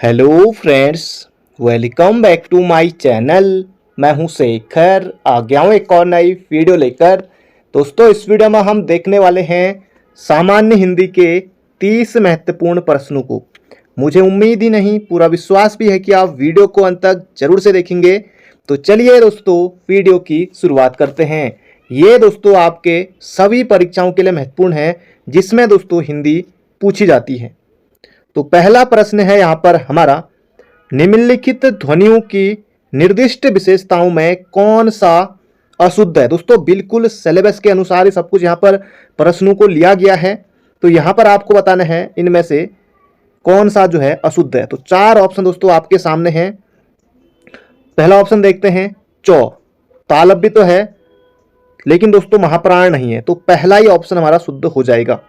Hello friends, welcome back to my channel. मैं हूं शेखर, आ गया हूं एक और नई वीडियो लेकर। दोस्तों, इस वीडियो में हम देखने वाले हैं सामान्य हिंदी के 30 महत्वपूर्ण प्रश्नों को। मुझे उम्मीद ही नहीं, पूरा विश्वास भी है कि आप वीडियो को अंत तक जरूर से देखेंगे। तो चलिए दोस्तों, वीडियो की शुरुआत करते हैं। ये दोस्तों आपके सभी परीक्षाओं के लिए महत्वपूर्ण है, जिसमें दोस्तों हिंदी पूछी जाती है। तो पहला प्रश्न है यहाँ पर हमारा, निम्नलिखित ध्वनियों की निर्दिष्ट विशेषताओं में कौन सा अशुद्ध है। दोस्तों बिल्कुल सिलेबस के अनुसार ही सब कुछ यहाँ पर प्रश्नों को लिया गया है। तो यहाँ पर आपको बताना है इनमें से कौन सा जो है अशुद्ध है। तो चार ऑप्शन दोस्तों आपके सामने हैं। पहला ऑप्शन देखते हैं, चौ। तालव्य भी तो है लेकिन दोस्तों महाप्राण नहीं है, तो पहला ही ऑप्शन हमारा शुद्ध हो जाएगा।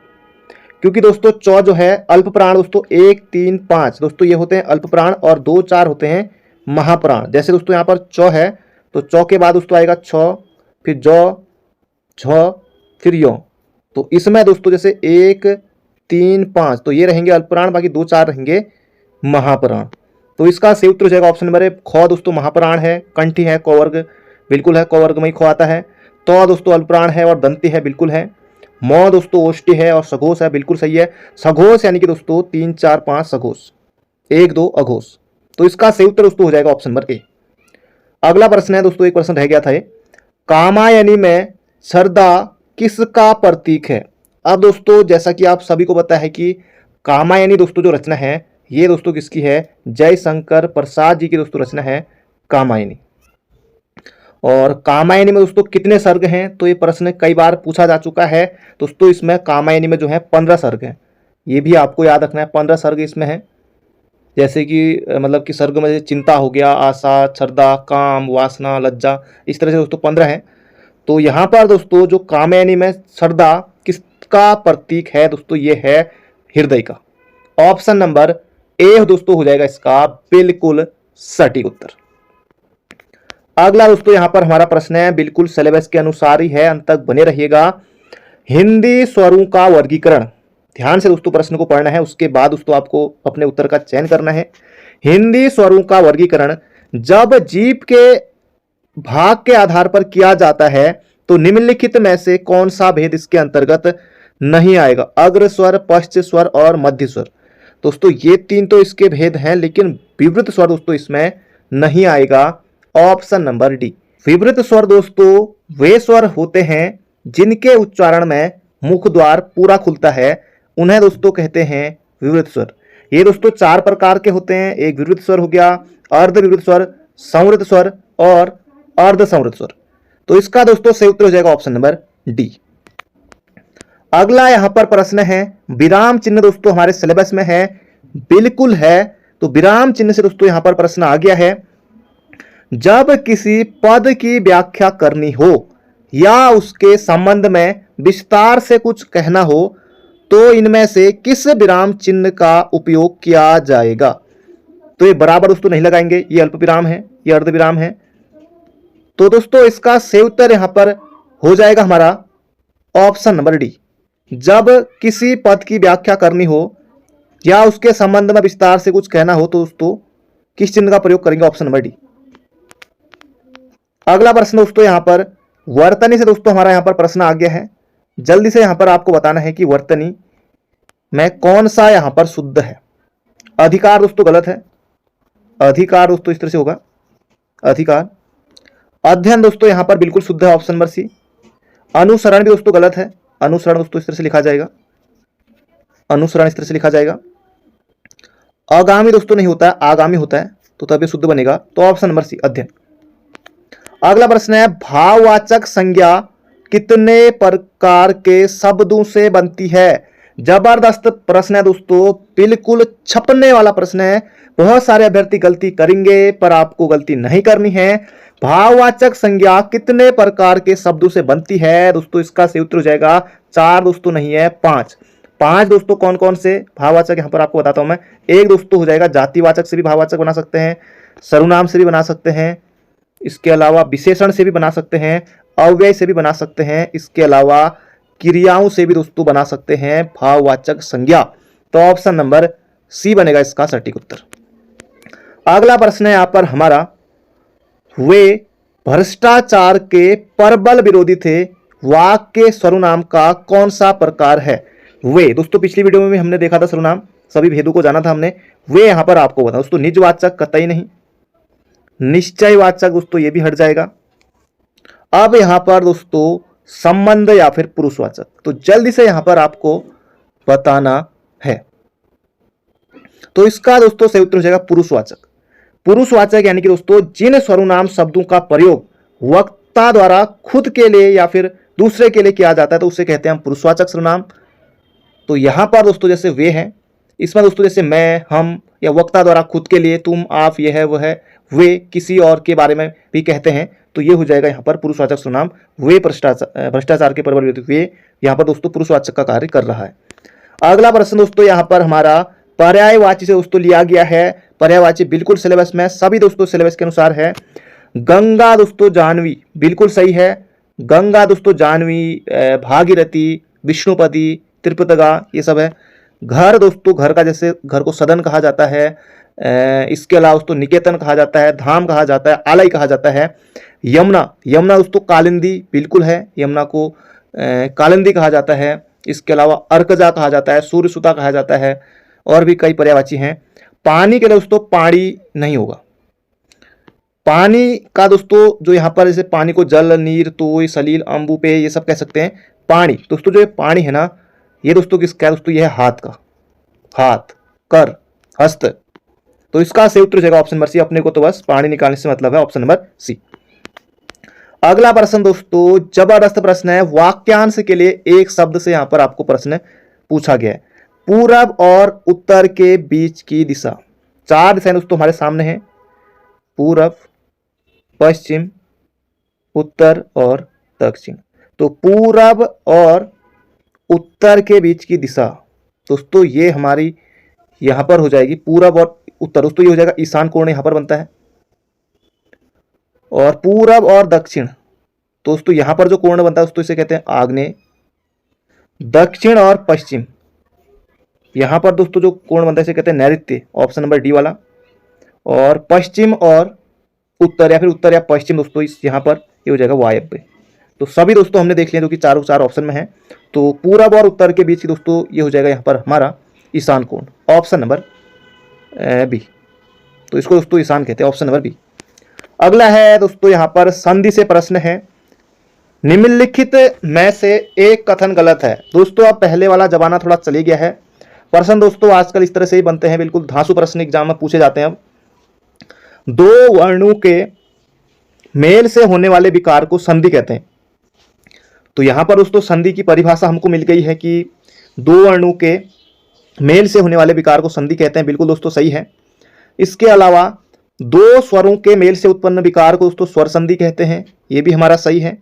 क्योंकि दोस्तों चौ जो है अल्प प्राण, दोस्तों 1, 3, 5 दोस्तों ये होते हैं अल्प प्राण और 2, 4 होते हैं महाप्राण। जैसे दोस्तों यहाँ पर चौ है तो चौ के बाद दोस्तों आएगा छ, फिर जौ, झ, फिर यो। तो इसमें दोस्तों जैसे 1, 3, 5 तो ये रहेंगे अल्प प्राण, बाकी 2, 4 रहेंगे महाप्राण। तो इसका सही उत्तर हो जाएगा ऑप्शन नंबर ए, ख। दोस्तों महाप्राण है, कंठी है, कवर्ग बिल्कुल है, कवर्ग में ही ख आता है। तो दोस्तों अल्प प्राण है और दंती है, बिल्कुल है। मौ दोस्तों ओष्ठी है और सघोष है, बिल्कुल सही है। सघोष यानी कि दोस्तों 3, 4, 5 सघोष, 1, 2 अघोष। तो इसका सही उत्तर दोस्तों हो जाएगा ऑप्शन नंबर ए। अगला प्रश्न है दोस्तों, एक प्रश्न रह गया था, कामायनी में श्रद्धा किसका प्रतीक है। अब दोस्तों जैसा कि आप सभी को पता है कि कामायनी दोस्तों जो रचना है ये दोस्तों किसकी है, जयशंकर प्रसाद जी की दोस्तों रचना है कामायनी। और कामायनी में दोस्तों कितने सर्ग हैं, तो ये प्रश्न कई बार पूछा जा चुका है। दोस्तों इसमें कामायनी में जो है 15 सर्ग हैं, ये भी आपको याद रखना है। 15 सर्ग इसमें है, जैसे कि मतलब कि सर्ग में चिंता हो गया, आशा, श्रद्धा, काम, वासना, लज्जा, इस तरह से दोस्तों 15 हैं। तो यहाँ पर दोस्तों जो कामायनी में श्रद्धा किसका प्रतीक है दोस्तों, ये है हृदय का। ऑप्शन नंबर ए दोस्तों हो जाएगा इसका बिल्कुल सटीक उत्तर। अगला दोस्तों यहाँ पर हमारा प्रश्न है, बिल्कुल सिलेबस के अनुसार ही है, अंत तक बने रहिएगा। हिंदी स्वरों का वर्गीकरण, ध्यान से दोस्तों प्रश्न को पढ़ना है, उसके बाद दोस्तों आपको अपने उत्तर का चयन करना है। हिंदी स्वरों का वर्गीकरण जब जीभ के भाग के आधार पर किया जाता है तो निम्नलिखित में से कौन सा भेद इसके अंतर्गत नहीं आएगा। अग्र स्वर, पश्च स्वर और मध्य स्वर। दोस्तों ये तीन तो इसके भेद हैं, लेकिन विवृत स्वर दोस्तों इसमें नहीं आएगा। Option number D. विवृत स्वर दोस्तों वे स्वर होते हैं जिनके उच्चारण में मुख द्वार पूरा खुलता है, उन्हें दोस्तों कहते हैं विवृत स्वर। ये दोस्तों 4 प्रकार के होते हैं। एक विवृत स्वर हो गया, अर्ध विवृत स्वर, संवृत स्वर और अर्ध संवृत स्वर। तो इसका दोस्तों सही उत्तर हो जाएगा ऑप्शन नंबर डी। अगला यहां पर प्रश्न है, विराम चिन्ह दोस्तों हमारे सिलेबस में है, बिल्कुल है। तो विराम चिन्ह से दोस्तों यहां पर प्रश्न आ गया है, जब किसी पद की व्याख्या करनी हो या उसके संबंध में विस्तार से कुछ कहना हो तो इनमें से किस विराम चिन्ह का उपयोग किया जाएगा। तो ये बराबर दोस्तों नहीं लगाएंगे, ये अल्प विराम है, ये अर्ध विराम है। तो दोस्तों इसका सही उत्तर यहां पर हो जाएगा हमारा ऑप्शन नंबर डी। जब किसी पद की व्याख्या करनी हो या उसके संबंध में विस्तार से कुछ कहना हो तो दोस्तों किस चिन्ह का प्रयोग करेंगे, ऑप्शन नंबर डी। अगला प्रश्न दोस्तों यहां पर वर्तनी से दोस्तों हमारा यहां पर प्रश्न आ गया है। जल्दी से यहां पर आपको बताना है कि वर्तनी में कौन सा यहां पर शुद्ध है। अधिकार दोस्तों गलत है, अधिकार दोस्तों इस तरह से होगा अधिकार। अध्ययन दोस्तों यहां पर बिल्कुल शुद्ध है, ऑप्शन नंबर सी। अनुसरण भी दोस्तों गलत है, अनुसरण दोस्तों इस तरह से लिखा जाएगा, अनुसरण इस तरह से लिखा जाएगा। आगामी दोस्तों नहीं होता है, आगामी होता है, तो तब ये शुद्ध बनेगा। तो ऑप्शन नंबर सी अध्ययन। अगला प्रश्न है, भाववाचक संज्ञा कितने प्रकार के शब्दों से बनती है। जबरदस्त प्रश्न है दोस्तों, बिल्कुल छपने वाला प्रश्न है। बहुत सारे अभ्यर्थी गलती करेंगे पर आपको गलती नहीं करनी है। भाववाचक संज्ञा कितने प्रकार के शब्दों से बनती है दोस्तों, इसका सही उत्तर हो जाएगा 4 दोस्तों नहीं है 5। 5 दोस्तों कौन कौन से भाववाचक यहां पर आपको बताता हूं मैं। एक दोस्तों हो जाएगा जातिवाचक से भी भाववाचक बना सकते हैं, सर्वनाम से भी बना सकते हैं, इसके अलावा विशेषण से भी बना सकते हैं, अव्यय से भी बना सकते हैं, इसके अलावा क्रियाओं से भी दोस्तों बना सकते हैं भाववाचक संज्ञा। तो ऑप्शन नंबर सी बनेगा इसका सटीक उत्तर। अगला प्रश्न है यहां पर हमारा, वे भ्रष्टाचार के प्रबल विरोधी थे, वाक्य के सर्वनाम का कौन सा प्रकार है? वे दोस्तों पिछली वीडियो में भी हमने देखा था सर्वनाम, सभी भेदों को जाना था हमने। वे यहां पर आपको बता दोस्तों, निजवाचक कतई नहीं, निश्चयवाचक दोस्तों ये भी हट जाएगा। अब यहां पर दोस्तों संबंध या फिर पुरुषवाचक, तो जल्दी से यहां पर आपको बताना है। तो इसका दोस्तों सही उत्तर हो जाएगा पुरुषवाचक। पुरुषवाचक यानी कि दोस्तों जिन सर्वनाम शब्दों का प्रयोग वक्ता द्वारा खुद के लिए या फिर दूसरे के लिए किया जाता है तो उसे कहते हैं हम पुरुषवाचक सर्वनाम। तो यहां पर दोस्तों जैसे वे हैं, इसमें दोस्तों जैसे मैं, हम या वक्ता द्वारा खुद के लिए, तुम, आप, यह है, वह है, वे किसी और के बारे में भी कहते हैं, तो ये हो जाएगा यहाँ पर पुरुषवाचक सर्वनाम। वे भ्रष्टाचार के प्रबल विरोधी, वे यहाँ पर दोस्तों पुरुषवाचक का कार्य कर रहा है। अगला प्रश्न दोस्तों यहाँ पर हमारा पर्यायवाची से दोस्तों लिया गया है। पर्यायवाची बिल्कुल सिलेबस में, सभी दोस्तों सिलेबस के अनुसार है। गंगा दोस्तों जाह्नवी बिल्कुल सही है। गंगा दोस्तों जाह्नवी, भागीरथी, विष्णुपदी, त्रिपुतगा ये सब है। घर दोस्तों, घर का जैसे घर को सदन कहा जाता है, इसके अलावा दोस्तों निकेतन कहा जाता है, धाम कहा जाता है, आलय कहा जाता है। यमुना, यमुना दोस्तों कालिंदी बिल्कुल है, यमुना को कालिंदी कहा जाता है। इसके अलावा अर्कजा कहा जाता है, सूर्यसुता कहा जाता है, और भी कई पर्यायवाची हैं। पानी के लिए दोस्तों पानी नहीं होगा। पानी का दोस्तों जो यहाँ पर जैसे पानी को जल, नीर, तोय, सलील, अम्बु, पे ये सब कह सकते हैं। पानी दोस्तों जो ये पानी है ना, ये दोस्तों किसका है दोस्तों, ये है हाथ का, हाथ, कर, हस्त। तो इसका सही उत्तर हो जाएगा ऑप्शन नंबर सी। अपने को तो बस पानी निकालने से मतलब है, ऑप्शन नंबर सी। अगला प्रश्न दोस्तों जबरदस्त प्रश्न है, वाक्यांश के लिए एक शब्द से यहां पर आपको प्रश्न पूछा गया है। पूरब और उत्तर के बीच की दिशा, चार दिशाएं दोस्तों हमारे सामने हैं, पूरब, पश्चिम, उत्तर और दक्षिण। तो पूरब और उत्तर के बीच की दिशा दोस्तों ये हमारी यहां पर हो जाएगी पूरब और उत्तर। दोस्तों ये हो जाएगा ईशान कोण यहां पर बनता है। और पूरब और दक्षिण दोस्तों यहां पर जो कोण बनता है दोस्तों इसे कहते हैं आग्नेय। दक्षिण और पश्चिम यहां पर दोस्तों जो कोण बनता है इसे कहते हैं नैऋत्य, ऑप्शन नंबर डी वाला। और पश्चिम और उत्तर या फिर उत्तर या पश्चिम दोस्तों इस यहां पर ये हो जाएगा वायव्य। तो सभी दोस्तों हमने देख लिया जो कि चारों चार ऑप्शन में है। तो पूरब और उत्तर के बीच की दोस्तों ये हो जाएगा यहाँ पर हमारा ईशान कोण, ऑप्शन नंबर बी। तो इसको दोस्तों ईशान कहते हैं, ऑप्शन नंबर बी। अगला है दोस्तों यहाँ पर संधि से प्रश्न है, निम्नलिखित में से एक कथन गलत है। दोस्तों अब पहले वाला जमाना थोड़ा चले गया है। प्रश्न दोस्तों आजकल इस तरह से ही बनते हैं, बिल्कुल धांसू प्रश्न एग्जाम में पूछे जाते हैं। अब दो वर्णों के मेल से होने वाले विकार को संधि कहते हैं। तो यहां पर दोस्तों संधि की परिभाषा हमको मिल गई है कि दो वर्णों के मेल से होने वाले विकार को संधि कहते हैं, बिल्कुल दोस्तों सही है। इसके अलावा दो स्वरों के मेल से उत्पन्न विकार को दोस्तों स्वर संधि कहते हैं, यह भी हमारा सही है।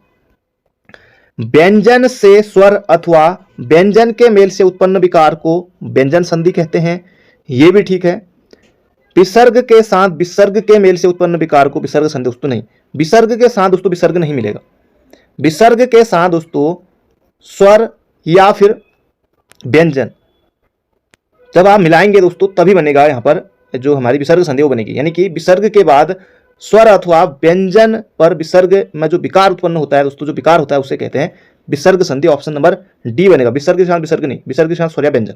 व्यंजन से स्वर अथवा व्यंजन के मेल से उत्पन्न विकार को व्यंजन संधि कहते हैं, यह भी ठीक है। विसर्ग के साथ विसर्ग के मेल से उत्पन्न विकार को विसर्ग संधि दोस्तों नहीं, विसर्ग के साथ दोस्तों विसर्ग नहीं मिलेगा। विसर्ग के साथ दोस्तों स्वर या फिर व्यंजन जब आप मिलाएंगे दोस्तों तभी बनेगा यहाँ पर जो हमारी विसर्ग संधि वो बनेगी। यानी कि विसर्ग के बाद स्वर अथवा व्यंजन पर विसर्ग में जो विकार उत्पन्न होता है दोस्तों, जो विकार होता है उसे कहते हैं विसर्ग संधि, ऑप्शन नंबर डी बनेगा। विसर्ग के साथ विसर्ग नहीं, विसर्ग के साथ स्वर या व्यंजन।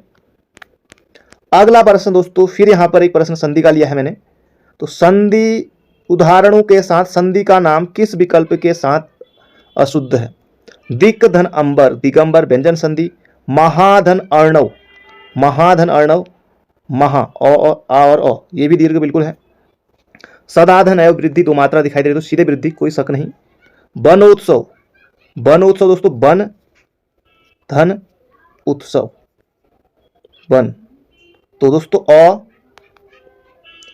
अगला प्रश्न दोस्तों फिर यहाँ पर एक प्रश्न संधि का लिया है मैंने। तो संधि उदाहरणों के साथ संधि का नाम किस विकल्प के साथ अशुद्ध है? दिक धन अंबर, दिगंबर व्यंजन संधि। महाधन अर्णव, महाधन अर्णव, महा और अ ये भी दीर्घ बिल्कुल है। सदाधन एवं वृद्धि दो मात्रा दिखाई दे रही तो सीधे वृद्धि, कोई शक नहीं। बनोत्सव, बनोत्सव दोस्तों बन धन उत्सव, बन। तो दोस्तों अ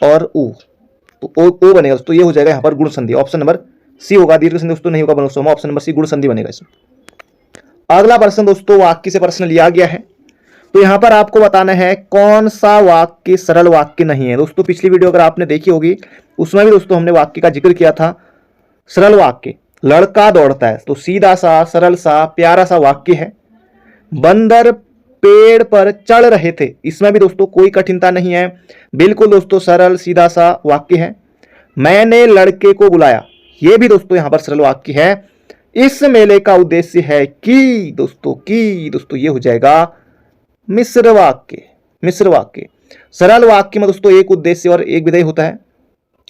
और उ, तो ओ बनेगा दोस्तों, ये हो जाएगा यहाँ पर गुण संधि, ऑप्शन नंबर सी होगा। दीर्घ संधि दोस्तों नहीं होगा बनोत्सव में, ऑप्शन नंबर सी गुण संधि बनेगा इसमें। अगला प्रश्न दोस्तों वाक्य से प्रश्न लिया गया है। तो यहां पर आपको बताना है कौन सा वाक्य सरल वाक्य नहीं है। दोस्तों पिछली वीडियो अगर आपने देखी होगी उसमें भी दोस्तों हमने वाक्य का जिक्र किया था। सरल वाक्य, लड़का दौड़ता है, तो सीधा सा, सरल सा, प्यारा सा वाक्य है। बंदर पेड़ पर चढ़ रहे थे। इसमें भी दोस्तों कोई कठिनता नहीं है, बिल्कुल दोस्तों सरल सीधा सा वाक्य है। मैंने लड़के को बुलाया, यह भी दोस्तों यहां पर सरल वाक्य है। इस मेले का उद्देश्य है कि दोस्तों ये हो जाएगा मिश्र वाक्य। मिश्र वाक्य, सरल वाक्य में दोस्तों एक उद्देश्य और एक विधेय होता है।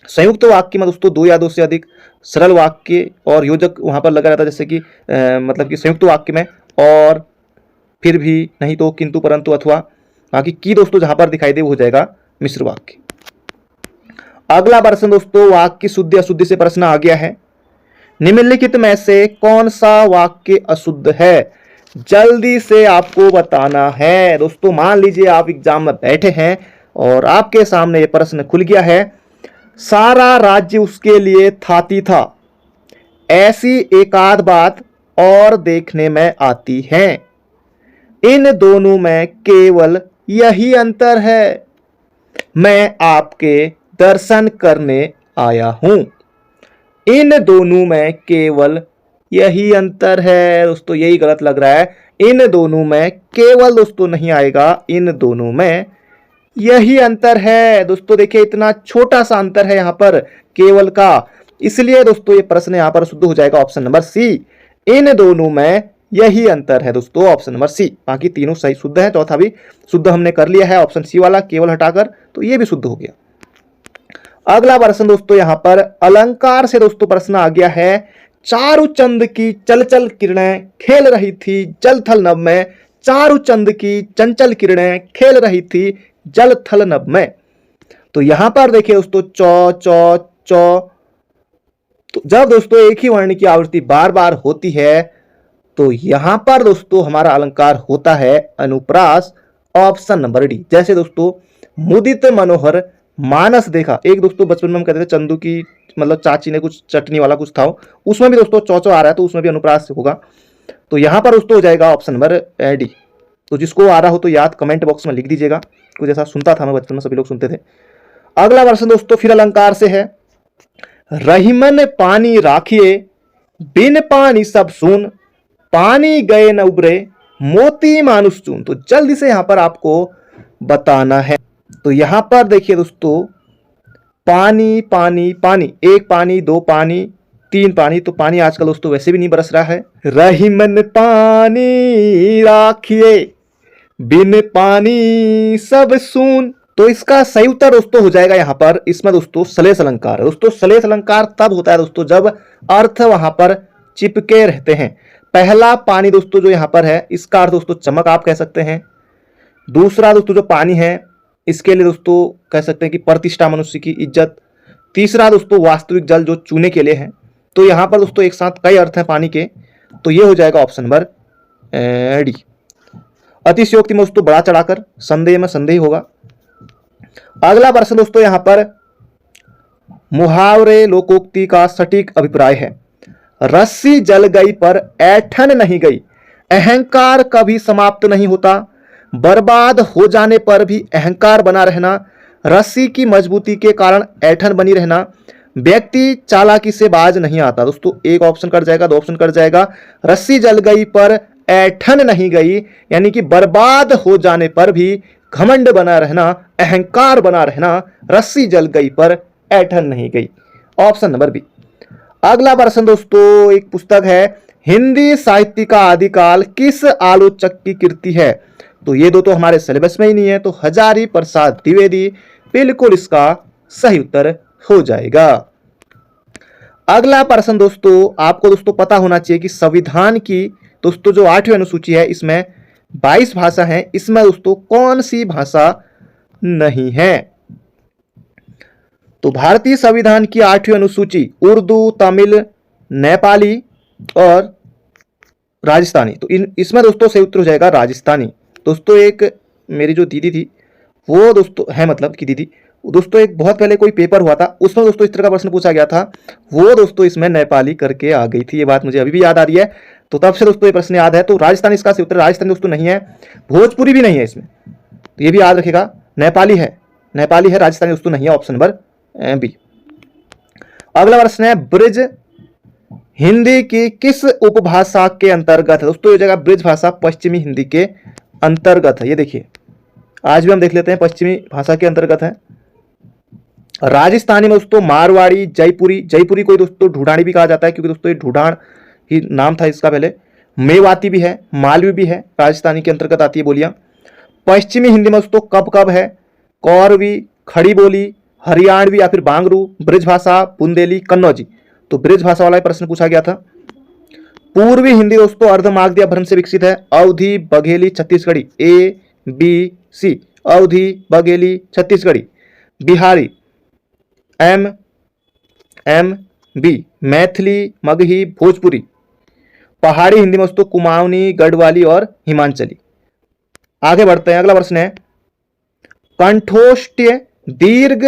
संयुक्त वाक्य में दोस्तों दो या दो से अधिक सरल वाक्य और योजक वहां पर लगा रहता है, जैसे कि मतलब कि संयुक्त वाक्य में और फिर भी, नहीं तो, किंतु, परंतु, अथवा। बाकी की दोस्तों जहां पर दिखाई दे वो हो जाएगा मिश्र वाक्य। अगला प्रश्न दोस्तों वाक्य शुद्धि अशुद्धि से प्रश्न आ गया है। निम्नलिखित में से कौन सा वाक्य अशुद्ध है, जल्दी से आपको बताना है। दोस्तों मान लीजिए आप एग्जाम में बैठे हैं और आपके सामने ये प्रश्न खुल गया है, सारा राज्य उसके लिए थाती था, ऐसी एकाध बात और देखने में आती है। इन दोनों में केवल यही अंतर है, मैं आपके दर्शन करने आया हूं। इन दोनों में केवल यही अंतर है। दोस्तों यही गलत लग रहा है, इन दोनों में केवल दोस्तों नहीं आएगा, इन दोनों में यही अंतर है। दोस्तों देखिए इतना छोटा सा अंतर है यहां पर केवल का, इसलिए दोस्तों ये प्रश्न यहां पर शुद्ध हो जाएगा ऑप्शन नंबर सी। इन दोनों में यही अंतर है दोस्तों, ऑप्शन नंबर सी। बाकी तीनों सही शुद्ध है, चौथा भी शुद्ध हमने कर लिया है ऑप्शन सी वाला केवल हटाकर, तो ये भी शुद्ध हो गया। अगला प्रश्न दोस्तों यहां पर अलंकार से दोस्तों प्रश्न आ गया है। चारुचंद की चलचल किरणें खेल रही थी जल थल नभ में, चारुचंद की चंचल किरणें खेल रही थी जल थल नभ में। तो यहां पर देखिए दोस्तों चौ चौ चौ, तो जब दोस्तों एक ही वर्ण की आवृत्ति बार बार होती है तो यहां पर दोस्तों हमारा अलंकार होता है अनुप्रास, ऑप्शन नंबर डी। जैसे दोस्तों मुदित मनोहर मानस देखा, एक दोस्तों बचपन में हम कहते थे चंदू की मतलब चाची ने कुछ चटनी वाला कुछ था, उसमें भी दोस्तों चौचो आ रहा है तो उसमें भी अनुप्रास होगा। तो यहां पर दोस्तों हो जाएगा ऑप्शन नंबर डी। तो जिसको आ रहा हो तो याद कमेंट बॉक्स में लिख दीजिएगा, कुछ ऐसा सुनता था मैं बचपन में, सभी लोग सुनते थे। अगला प्रश्न दोस्तों फिर अलंकार से है। रहीमन पानी राखिए बिन पानी सब सून, पानी गए न उबरे मोती मानुष चून। तो जल्दी से यहां पर आपको बताना है। तो यहां पर देखिए दोस्तों पानी पानी पानी, एक पानी, दो पानी, तीन पानी, तो पानी आजकल दोस्तों वैसे भी नहीं बरस रहा है। रहीमन पानी राखिए बिन पानी सब सून, तो इसका सही उत्तर दोस्तों हो जाएगा यहां पर, इसमें दोस्तों सलेस अलंकार है। दोस्तों सलेस अलंकार तब होता है दोस्तों जब अर्थ वहां पर चिपके रहते हैं। पहला पानी दोस्तों जो यहां पर है इसका अर्थ दोस्तों चमक आप कह सकते हैं। दूसरा दोस्तों जो पानी है इसके लिए दोस्तों कह सकते हैं कि प्रतिष्ठा, मनुष्य की इज्जत। तीसरा दोस्तों वास्तविक जल जो चूने के लिए है। तो यहां पर दोस्तों एक साथ कई अर्थ हैं पानी के, तो ये हो जाएगा ऑप्शन नंबर डी। अतिशयोक्ति में दोस्तों बड़ा चढ़ाकर, संदेह में संदेह होगा। अगला प्रश्न दोस्तों यहां पर मुहावरे लोकोक्ति का सटीक अभिप्राय है। रस्सी जल गई पर ऐठन नहीं गई, अहंकार कभी समाप्त नहीं होता, बर्बाद हो जाने पर भी अहंकार बना रहना, रस्सी की मजबूती के कारण ऐठन बनी रहना, व्यक्ति चालाकी से बाज नहीं आता। दोस्तों एक ऑप्शन कट जाएगा, दो ऑप्शन कट जाएगा। रस्सी जल गई पर ऐठन नहीं गई, यानी कि बर्बाद हो जाने पर भी घमंड बना रहना, अहंकार बना रहना, रस्सी जल गई पर ऐठन नहीं गई, ऑप्शन नंबर बी। अगला प्रश्न दोस्तों एक पुस्तक है, हिंदी साहित्य का आदिकाल किस आलोचक की कृति है। तो ये दो तो हमारे सिलेबस में ही नहीं है, तो हजारी प्रसाद द्विवेदी बिल्कुल इसका सही उत्तर हो जाएगा। अगला प्रश्न दोस्तों आपको दोस्तों पता होना चाहिए कि संविधान की दोस्तों जो 8वीं अनुसूची है इसमें 22 भाषा है, इसमें दोस्तों कौन सी भाषा नहीं है। तो भारतीय संविधान की 8वीं अनुसूची उर्दू, तमिल, नेपाली और राजस्थानी, तो इसमें दोस्तों सही उत्तर हो जाएगा राजस्थानी। दोस्तों एक मेरी जो दीदी थी वो दोस्तों है मतलब कि दीदी, दोस्तों एक बहुत पहले कोई पेपर हुआ था उसमें दोस्तों इस तरह का प्रश्न पूछा गया था, वो दोस्तों इसमें नेपाली करके आ गई थी। ये बात मुझे अभी भी याद आ रही है, तो तब से दोस्तों ये प्रश्न याद है। तो राजस्थान इसका सही उत्तर, राजस्थान दोस्तों नहीं है, भोजपुरी भी नहीं है इसमें, तो ये भी याद रखेगा। नेपाली है, नेपाली है, राजस्थानी दोस्तों नहीं है, ऑप्शन नंबर बी। अगला प्रश्न है, ब्रिज हिंदी की किस उपभाषा के अंतर्गत है। दोस्तों ये जगह ब्रिज भाषा पश्चिमी हिंदी के अंतर्गत है। ये देखिए, आज भी हम देख लेते हैं, पश्चिमी भाषा के अंतर्गत है। राजस्थानी में दोस्तों मारवाड़ी, जयपुरी, जयपुरी को दोस्तों ढूंढानी भी कहा जाता है, क्योंकि दोस्तों ये ढूंढान ही नाम था इसका पहले। मेवाती भी है, मालवी भी है, राजस्थानी के अंतर्गत आती है बोलियां। पश्चिमी हिंदी में दोस्तों कब कब है, कौरवी, खड़ी बोली, हरियाणवी या फिर बांगरू, ब्रिज भाषा, बुंदेली, कन्नौजी। तो ब्रिज भाषा वाला प्रश्न पूछा गया था। पूर्वी हिंदी दोस्तों अर्धमागधी अपभ्रंश से विकसित है। अवधी, बघेली, छत्तीसगढ़ी, ABC, अवधी, बघेली, छत्तीसगढ़ी। बिहारी, MB, मैथिली, मगही, भोजपुरी। पहाड़ी हिंदी में दोस्तों कुमाऊनी, गढ़वाली और हिमांचली। आगे बढ़ते हैं, अगला प्रश्न है, कंठोष्ठ्य दीर्घ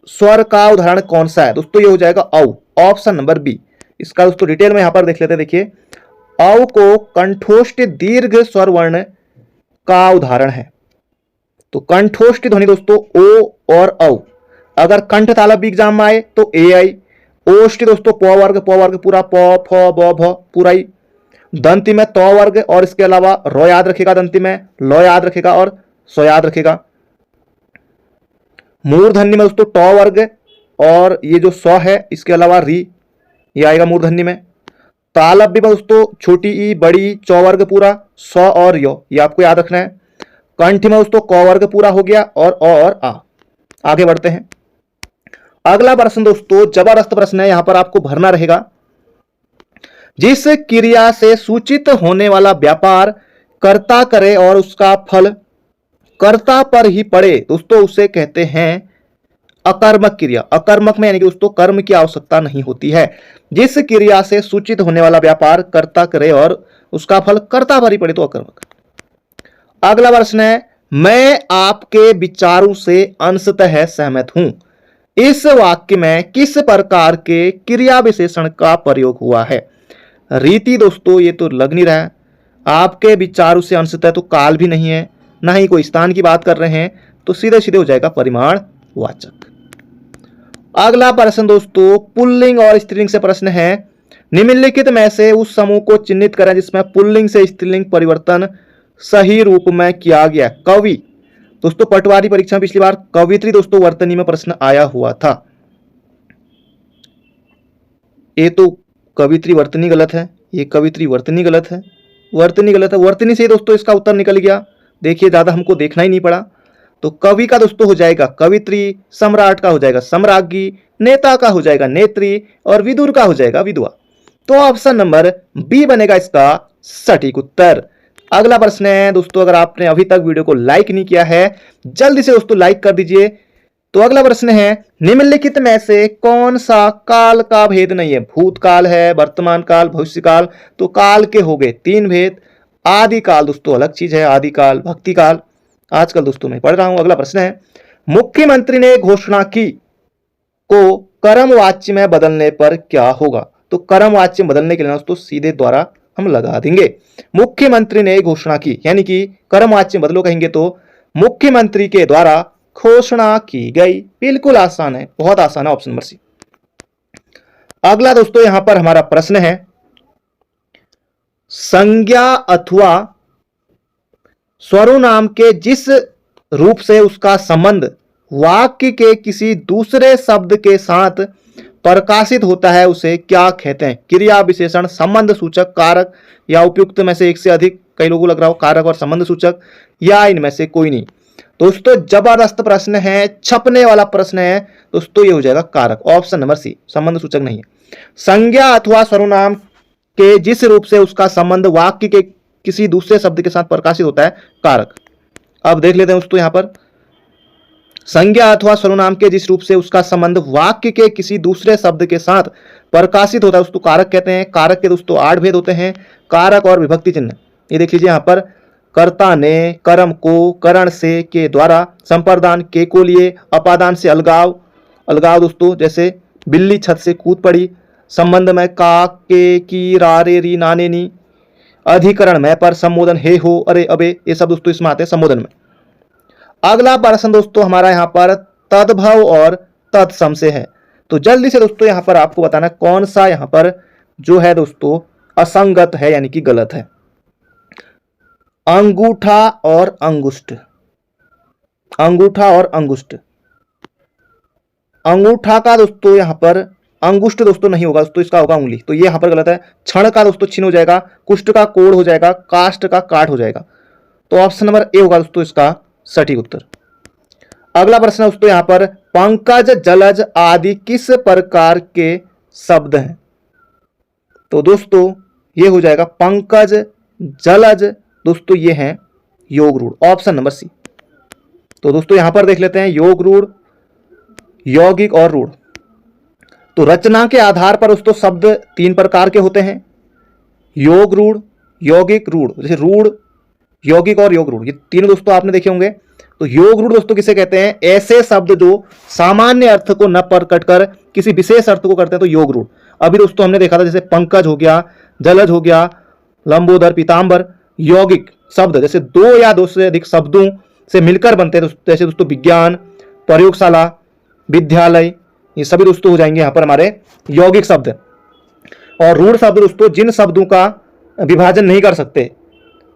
स्वर का उदाहरण कौन सा है? दोस्तों ये हो जाएगा औ, ऑप्शन नंबर बी। इसका दोस्तों डिटेल में यहां पर देख लेते हैं। देखिए, औ को कंठोष्ठ्य दीर्घ स्वर वर्ण का उदाहरण है। तो कंठोष्ठ्य ध्वनि दोस्तों ओ और औ। अगर कंठ तालव्य भी एग्जाम में आए तो ए आई। ओष्ठ दोस्तों प वर्ग पूरा, प फ ब भ पूरा ही। दंती में तो वर्ग और इसके अलावा रो याद रखेगा, दंती में लो याद रखेगा और सो याद रखेगा। मूर्धन्य में दोस्तों टो वर्ग और ये जो सौ है इसके अलावा री, ये आएगा मूर्धन्य में। तालव्य में दोस्तों छोटी ई, बड़ी, चौ वर्ग पूरा, सौ और यो, ये आपको याद रखना है। कंठ में दोस्तों क वर्ग पूरा हो गया और आ। आगे बढ़ते हैं, अगला प्रश्न दोस्तों जबरदस्त प्रश्न है, यहां पर आपको भरना रहेगा। जिस क्रिया से सूचित होने वाला व्यापार कर्ता करे और उसका फल कर्ता पर ही पड़े दोस्तों, उसे कहते हैं अकर्मक क्रिया। अकर्मक में यानी कि दोस्तों कर्म की आवश्यकता नहीं होती है। जिस क्रिया से सूचित होने वाला व्यापार कर्ता करे और उसका फल कर्ता पर ही पड़े तो अकर्मक। अगला प्रश्न है, मैं आपके विचारों से अंशतः सहमत हूं। इस वाक्य में किस प्रकार के क्रिया विशेषण का प्रयोग हुआ है? रीति दोस्तों ये तो लग नहीं रहा है। आपके विचारों से अंशतः तो काल भी नहीं है, ना ही कोई स्थान की बात कर रहे हैं, तो सीधे सीधे हो जाएगा परिमाण वाचक। अगला प्रश्न दोस्तों पुल्लिंग और स्त्रीलिंग से प्रश्न है। निम्नलिखित में से उस समूह को चिन्हित करें जिसमें पुल्लिंग से स्त्रीलिंग परिवर्तन सही रूप में किया गया। कवि दोस्तों पटवारी परीक्षा में पिछली बार कवित्री दोस्तों वर्तनी में प्रश्न आया हुआ था। ये तो कवित्री वर्तनी गलत है, ये कवित्री वर्तनी गलत है, वर्तनी गलत है, वर्तनी से दोस्तों इसका उत्तर निकल गया। देखिए ज्यादा हमको देखना ही नहीं पड़ा। तो कवि का दोस्तों हो जाएगा कवित्री, सम्राट का हो जाएगा सम्राज्ञी, नेता का हो जाएगा नेत्री और विदुर का हो जाएगा विधवा। तो ऑप्शन नंबर बी बनेगा इसका सटीक उत्तर। अगला प्रश्न है दोस्तों, अगर आपने अभी तक वीडियो को लाइक नहीं किया है जल्दी से दोस्तों लाइक कर दीजिए। तो अगला प्रश्न है, निम्नलिखित में से कौन सा काल का भेद नहीं है? भूतकाल है, वर्तमान काल, भविष्य काल। तो काल के हो गए 3 भेद। आदि काल दोस्तों अलग चीज है, आदि काल, भक्ति काल आजकल दोस्तों मैं पढ़ रहा हूं। अगला प्रश्न है, मुख्यमंत्री ने घोषणा की को कर्मवाच्य में बदलने पर क्या होगा? तो कर्मवाच्य में बदलने के लिए दोस्तों सीधे द्वारा हम लगा देंगे। मुख्यमंत्री ने घोषणा की यानी कि कर्मवाच्य बदलो कहेंगे तो मुख्यमंत्री के द्वारा घोषणा की गई। बिल्कुल आसान है, बहुत आसान है, ऑप्शन नंबर सी। अगला दोस्तों यहां पर हमारा प्रश्न है, संज्ञा अथवा स्वरोनाम के जिस रूप से उसका संबंध वाक्य के किसी दूसरे शब्द के साथ प्रकाशित होता है उसे क्या कहते हैं? क्रिया विशेषण, संबंध सूचक, कारक या उपयुक्त में से एक से अधिक? कई लोगों को लग रहा हो कारक और संबंध सूचक, या इनमें से कोई नहीं। दोस्तों जबरदस्त प्रश्न है, छपने वाला प्रश्न है दोस्तों, ये हो जाएगा कारक, ऑप्शन नंबर सी, संबंध सूचक नहीं है। संज्ञा अथवा सर्वनाम के जिस रूप से उसका संबंध वाक्य के किसी दूसरे शब्द के साथ प्रकाशित होता है, कारक। अब देख लेते हैं दोस्तों यहां पर, संज्ञा अथवा सर्वनाम के जिस रूप से उसका संबंध वाक्य के किसी दूसरे शब्द के साथ प्रकाशित होता है उसको कारक कहते हैं। कारक के दोस्तों 8 भेद होते हैं, कारक और विभक्ति चिन्ह। ये देख लीजिए यहां पर, कर्ता ने, कर्म को, करण से, के द्वारा, संप्रदान, के को लिए, अपादान से अलगाव, अलगाव दोस्तों जैसे बिल्ली छत से कूद पड़ी, संबंध में का, के, की, रा, रे, री, नाने, नी, अधिकरण में पर, संबोधन हे, हो, अरे, अबे, ये सब दोस्तों इसमें आते हैं संबोधन में। अगला प्रश्न दोस्तों हमारा यहां पर तद्भव और तत्सम से है। तो जल्दी से दोस्तों यहां पर आपको बताना कौन सा यहां पर जो है दोस्तों असंगत है यानी कि गलत है। अंगूठा और अंगुष्ठ। अंगूठा और अंगुष्ठ। अंगूठा का दोस्तों यहां पर अंगुष्ठ दोस्तों नहीं होगा दोस्तों, इसका होगा उंगली, तो ये यहां पर गलत है। क्षण का दोस्तों छिन हो जाएगा, कुष्ठ का कोड़ हो जाएगा, काष्ठ का काट हो जाएगा। तो ऑप्शन नंबर ए होगा दोस्तों इसका सटीक उत्तर। अगला प्रश्न है दोस्तों यहां पर, पंकज जलज आदि किस प्रकार के शब्द हैं? तो दोस्तों ये हो जाएगा पंकज जलज दोस्तों ये हैं योग रूढ़, ऑप्शन नंबर सी। तो दोस्तों यहां पर देख लेते हैं योग रूढ़, यौगिक और रूढ़। तो रचना के आधार पर दोस्तों शब्द तीन प्रकार के होते हैं, योग रूढ़, यौगिक, रूढ़। जैसे रूढ़, यौगिक और योग रूढ़, ये तीनों दोस्तों आपने देखे होंगे। तो योग रूढ़ दोस्तों किसे कहते हैं? ऐसे शब्द जो सामान्य अर्थ को न प्रकट कर किसी विशेष अर्थ को करते हैं, तो योग रूढ़। अभी दोस्तों हमने देखा था जैसे पंकज हो गया, जलज हो गया, लंबोदर, पीतांबर। यौगिक शब्द जैसे दो या दो से अधिक शब्दों से मिलकर बनते हैं, जैसे दोस्तों विज्ञान, प्रयोगशाला, विद्यालय, ये सभी दोस्तों हो जाएंगे यहां पर हमारे यौगिक शब्द। और रूढ़ शब्द दोस्तों जिन शब्दों का विभाजन नहीं कर सकते,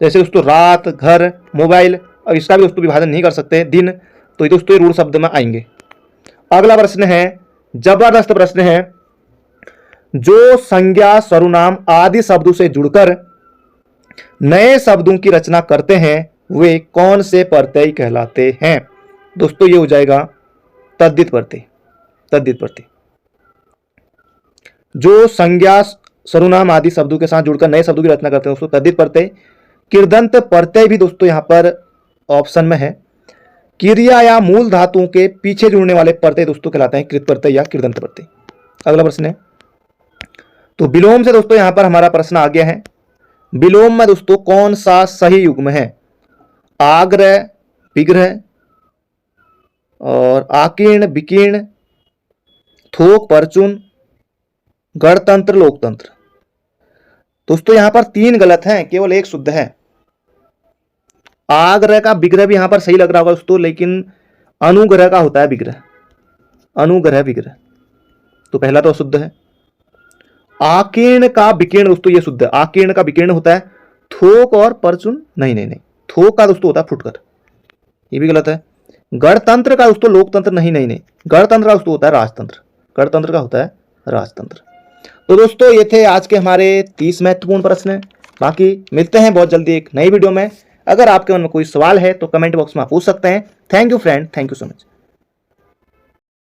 जैसे दोस्तों रात, घर, मोबाइल, और इसका भी दोस्तों विभाजन नहीं कर सकते, दिन, तो ये दोस्तों रूढ़ शब्द में आएंगे। अगला प्रश्न है, जबरदस्त प्रश्न है, जो संज्ञा, सर्वनाम आदि शब्दों से जुड़कर नए शब्दों की रचना करते हैं वे कौन से प्रत्यय कहलाते हैं? दोस्तों ये हो जाएगा तद्धित प्रत्यय। तद्धित प्रत्यय जो संज्ञा, सर्वनाम आदि शब्दों के साथ जुड़कर नए शब्दों की रचना करते हैं दोस्तों तद्धित प्रत्यय। कृदंत प्रत्यय भी दोस्तों यहां पर ऑप्शन में है। क्रिया या मूल धातुओं के पीछे जुड़ने वाले प्रत्यय दोस्तों कहलाते हैं कृत प्रत्यय या कृदंत प्रत्यय। अगला प्रश्न है, तो विलोम से दोस्तों यहां पर हमारा प्रश्न आ गया है, विलोम में दोस्तों कौन सा सही युग्म है? आग्रह, विग्रह, और आकीर्ण, विकीर्ण, थोक, परचून, गणतंत्र, लोकतंत्र। दोस्तों यहां पर तीन गलत हैं, केवल एक शुद्ध है। आग्रह का विग्रह भी यहां पर सही लग रहा होगा दोस्तों, लेकिन अनुग्रह का होता है विग्रह, अनुग्रह विग्रह, तो पहला तो शुद्ध है। आकीर्ण का विकीर्ण दोस्तों ये शुद्ध है, आकीर्ण का विकीर्ण होता है। थोक और परचून नहीं नहीं नहीं, थोक का दोस्तों होता है फुटकर, ये भी गलत है। गणतंत्र का दोस्तों लोकतंत्र नहीं नहीं नहीं, गणतंत्र का दोस्तों होता है राजतंत्र, गणतंत्र का होता है राजतंत्र। तो दोस्तों ये थे आज के हमारे 30 महत्वपूर्ण प्रश्न। बाकी मिलते हैं बहुत जल्दी एक नई वीडियो में। अगर आपके मन में कोई सवाल है तो कमेंट बॉक्स में आप पूछ सकते हैं। Thank you friend, thank you so much.